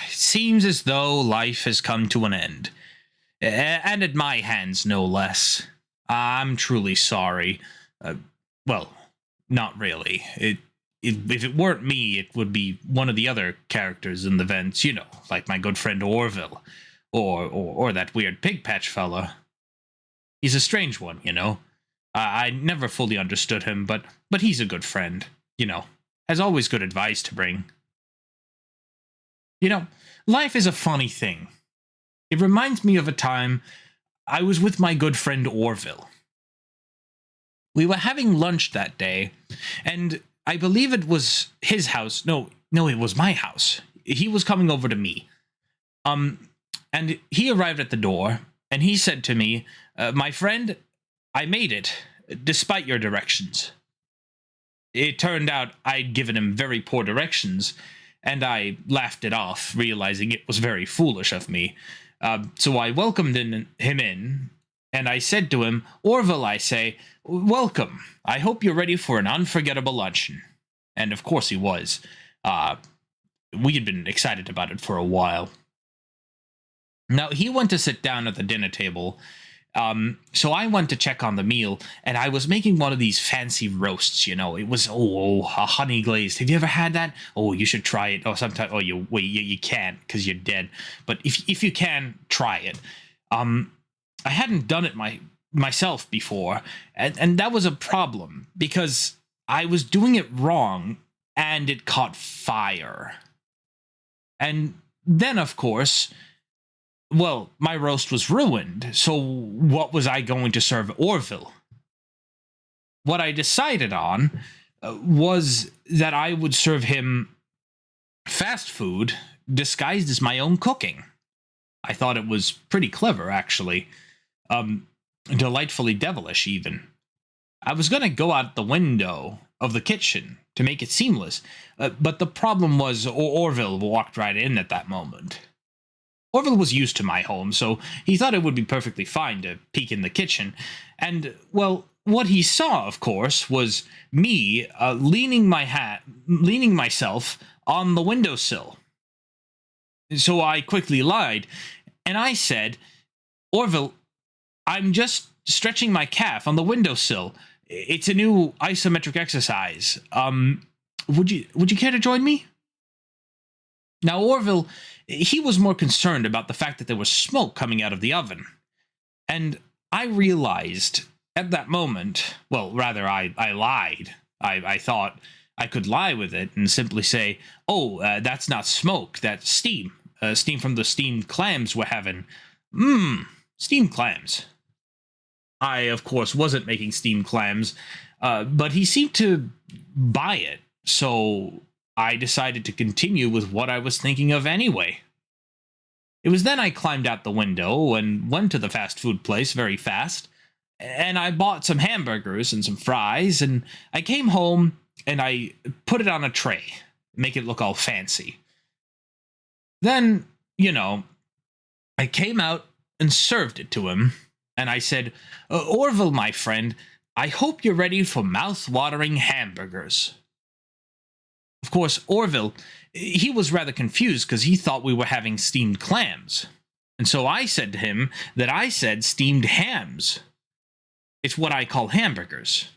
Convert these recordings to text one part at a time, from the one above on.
Seems as though life has come to an end. And at my hands, no less. I'm truly sorry. Uh, well, not really. If it weren't me, it would be one of the other characters in the vents, like my good friend Orville, or that weird pig patch fella. He's a strange one, I never fully understood him, but he's a good friend, has always good advice to bring. Life is a funny thing. It reminds me of a time I was with my good friend Orville. We were having lunch that day, and I believe it was his house. No, it was my house. He was coming over to me. And he arrived at the door, and he said to me, my friend, I made it, despite your directions. It turned out I'd given him very poor directions, and I laughed it off, realizing it was very foolish of me. So I welcomed him in, and I said to him, Orville, I say, welcome. I hope you're ready for an unforgettable luncheon. And of course he was. We had been excited about it for a while. Now, he went to sit down at the dinner table, so I went to check on the meal, and I was making one of these fancy roasts, It was, a honey glazed. Have you ever had that? Oh, you should try it. Oh, sometimes, you can't, because you're dead. But if you can, try it. I hadn't done it myself before, and that was a problem, because I was doing it wrong, and it caught fire. And then, of course, well, my roast was ruined, so what was I going to serve Orville? What I decided on was that I would serve him fast food disguised as my own cooking. I thought it was pretty clever, actually. Delightfully devilish, even. I was going to go out the window of the kitchen to make it seamless, but the problem was Orville walked right in at that moment. Orville was used to my home, so he thought it would be perfectly fine to peek in the kitchen. And, well, what he saw, of course, was me leaning myself on the windowsill. So I quickly lied, and I said, Orville, I'm just stretching my calf on the windowsill. It's a new isometric exercise. Would you care to join me? Now, Orville, he was more concerned about the fact that there was smoke coming out of the oven. And I realized at that moment, well, rather, I lied. I thought I could lie with it and simply say, that's not smoke, that's steam. Steam from the steamed clams we're having. Steamed clams. I, of course, wasn't making steamed clams, but he seemed to buy it, so I decided to continue with what I was thinking of anyway. It was then I climbed out the window and went to the fast food place very fast, and I bought some hamburgers and some fries, and I came home and I put it on a tray, make it look all fancy. Then, I came out and served it to him, and I said, Orville, my friend, I hope you're ready for mouth-watering hamburgers. Of course, Orville, he was rather confused because he thought we were having steamed clams. And so I said to him that I said steamed hams. It's what I call hamburgers.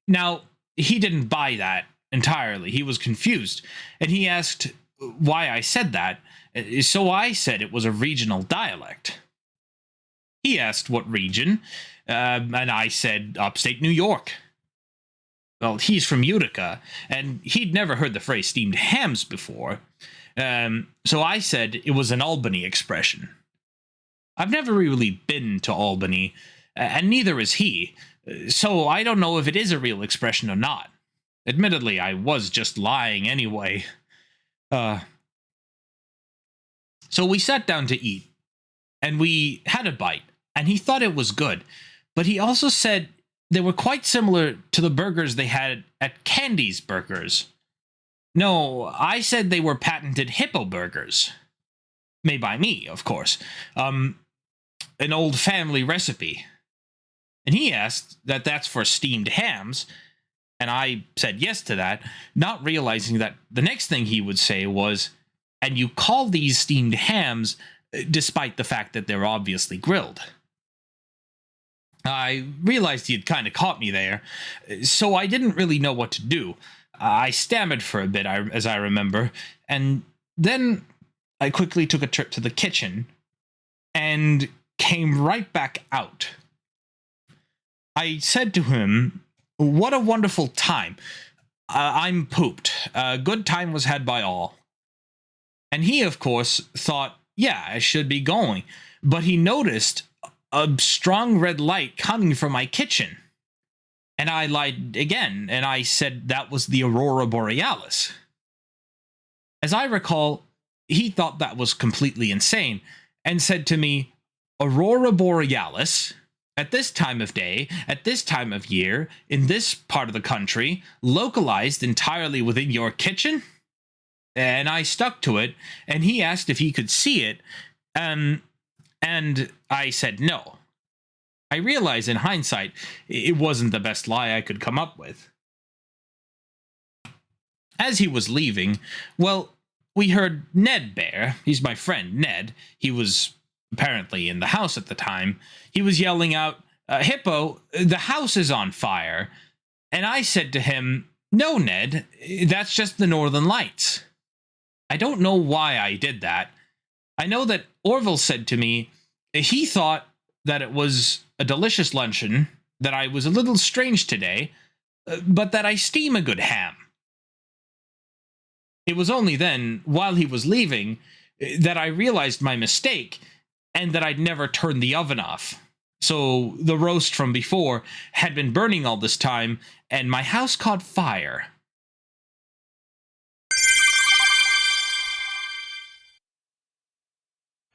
Now, he didn't buy that entirely. He was confused. And he asked why I said that. So I said it was a regional dialect. He asked what region, and I said upstate New York. Well, he's from Utica, and he'd never heard the phrase steamed hams before, so I said it was an Albany expression. I've never really been to Albany, and neither is he, so I don't know if it is a real expression or not. Admittedly, I was just lying anyway. So we sat down to eat, and we had a bite, and he thought it was good, but he also said they were quite similar to the burgers they had at Candy's Burgers. No, I said they were patented Hippo burgers. Made by me, of course. An old family recipe. And he asked that that's for steamed hams, and I said yes to that, not realizing that the next thing he would say was, and you call these steamed hams despite the fact that they're obviously grilled. I realized he had kind of caught me there, so I didn't really know what to do. I stammered for a bit, as I remember, and then I quickly took a trip to the kitchen and came right back out. I said to him, "What a wonderful time. I'm pooped. A good time was had by all." And he, of course, thought, yeah, I should be going. But he noticed a strong red light coming from my kitchen. And I lied again, and I said that was the Aurora Borealis. As I recall, he thought that was completely insane, and said to me, "Aurora Borealis? At this time of day, at this time of year, in this part of the country, localized entirely within your kitchen?" And I stuck to it, and he asked if he could see it, and I said no. I realize in hindsight, it wasn't the best lie I could come up with. As he was leaving, well, we heard Ned Bear, he's my friend, Ned, he was apparently in the house at the time, he was yelling out, "Hippo, the house is on fire." And I said to him, "No, Ned, that's just the Northern Lights." I don't know why I did that. I know that Orville said to me he thought that it was a delicious luncheon, that I was a little strange today, but that I steam a good ham. It was only then, while he was leaving, that I realized my mistake, and that I'd never turned the oven off. So the roast from before had been burning all this time, and my house caught fire.